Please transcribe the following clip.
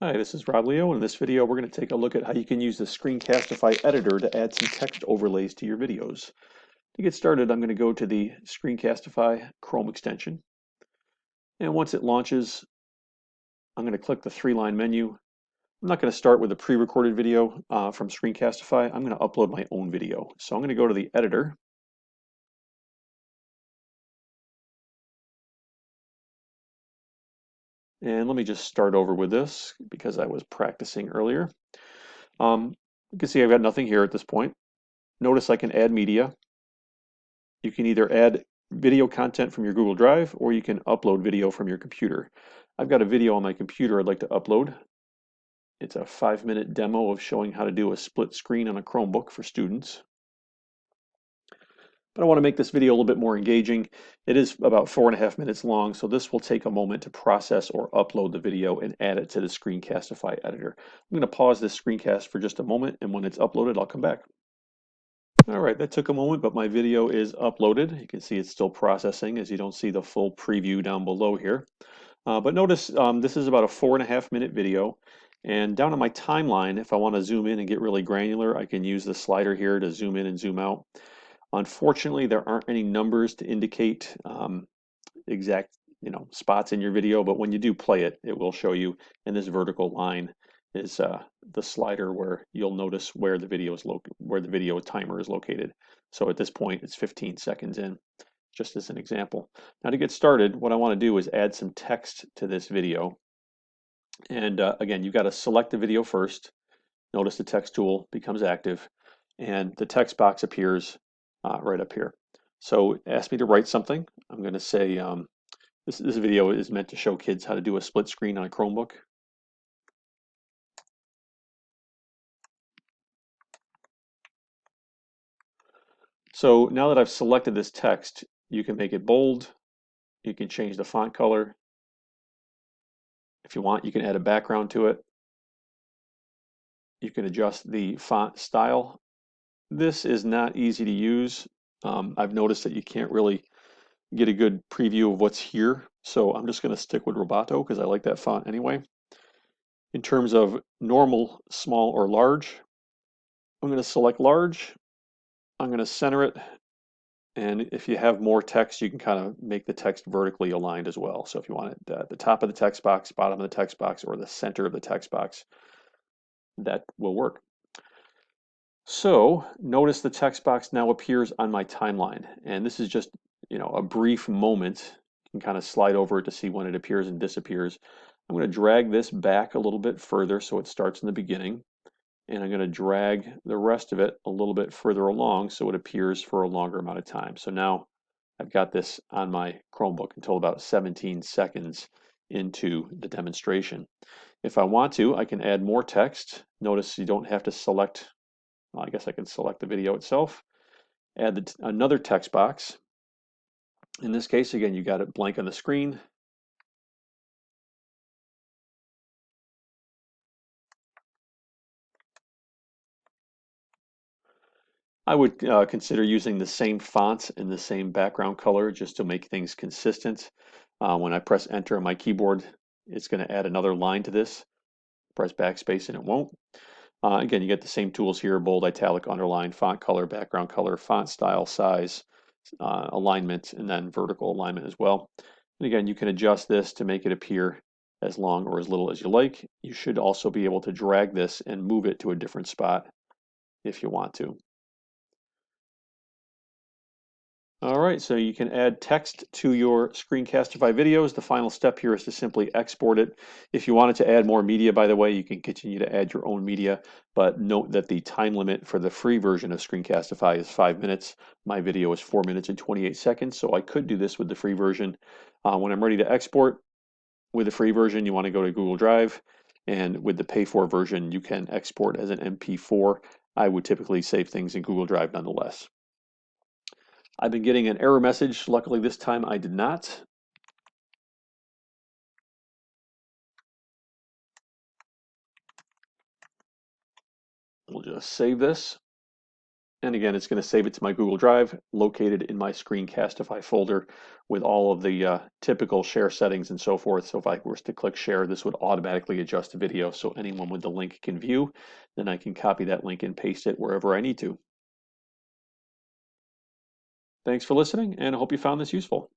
Hi, this is Rob Leo. In this video, we're going to take a look at how you can use the Screencastify editor to add some text overlays to your videos. To get started, I'm going to go to the Screencastify Chrome extension. And once it launches, I'm going to click the three-line menu. I'm not going to start with a pre-recorded video from Screencastify. I'm going to upload my own video. So I'm going to go to the editor. And let me just start over with this because I was practicing earlier. You can see I've got nothing here at this point. Notice I can add media. You can either add video content from your Google Drive or you can upload video from your computer. I've got a video on my computer I'd like to upload. It's a 5-minute demo of showing how to do a split screen on a Chromebook for students. But I want to make this video a little bit more engaging. It is about 4.5 minutes long, so this will take a moment to process or upload the video and add it to the Screencastify editor. I'm going to pause this screencast for just a moment, and when it's uploaded, I'll come back. All right, that took a moment, but my video is uploaded. You can see it's still processing as you don't see the full preview down below here. But notice this is about a 4.5 minute video. And down on my timeline, if I want to zoom in and get really granular, I can use the slider here to zoom in and zoom out. Unfortunately, there aren't any numbers to indicate exact spots in your video, but when you do play it, it will show you. And this vertical line is the slider where you'll notice where the video is where the video timer is located. So at this point, it's 15 seconds in, just as an example. Now to get started, what I want to do is add some text to this video. And again, you've got to select the video first. Notice the text tool becomes active, and the text box appears right up here. So ask me to write something. I'm going to say this video is meant to show kids how to do a split screen on a Chromebook. So now that I've selected this text, you can make it bold. You can change the font color. If you want, you can add a background to it. You can adjust the font style. This is not easy to use. I've noticed that you can't really get a good preview of what's here. So I'm just going to stick with Roboto because I like that font anyway. In terms of normal, small, or large, I'm going to select large. I'm going to center it. And if you have more text, you can kind of make the text vertically aligned as well. So if you want it at the top of the text box, bottom of the text box, or the center of the text box, that will work. So notice the text box now appears on my timeline. And this is just, a brief moment. You can kind of slide over it to see when it appears and disappears. I'm going to drag this back a little bit further so it starts in the beginning. And I'm going to drag the rest of it a little bit further along so it appears for a longer amount of time. So now I've got this on my Chromebook until about 17 seconds into the demonstration. If I want to, I can add more text. Notice you don't have to select, well, I guess I can select the video itself. Add another text box. In this case, again, you got it blank on the screen. I would consider using the same font and the same background color just to make things consistent. When I press enter on my keyboard, it's going to add another line to this. Press backspace and it won't. Again, you get the same tools here: bold, italic, underline, font color, font style, size, alignment, and then vertical alignment as well. And again, you can adjust this to make it appear as long or as little as you like. You should also be able to drag this and move it to a different spot if you want to. All right, so you can add text to your Screencastify videos. The final step here is to simply export it. If you wanted to add more media, by the way, you can continue to add your own media, but note that the time limit for the free version of Screencastify is 5 minutes. My video is 4 minutes and 28 seconds, so I could do this with the free version. When I'm ready to export with the free version, you want to go to Google Drive, and with the pay-for version, you can export as an MP4. I would typically save things in Google Drive nonetheless. I've been getting an error message. Luckily, this time I did not. We'll just save this And again, it's going to save it to my Google Drive, located in my Screencastify folder with all of the typical share settings and so forth. So if I was to click share, this would automatically adjust the video so anyone with the link can view. Then I can copy that link and paste it wherever I need to. Thanks for listening, and I hope you found this useful.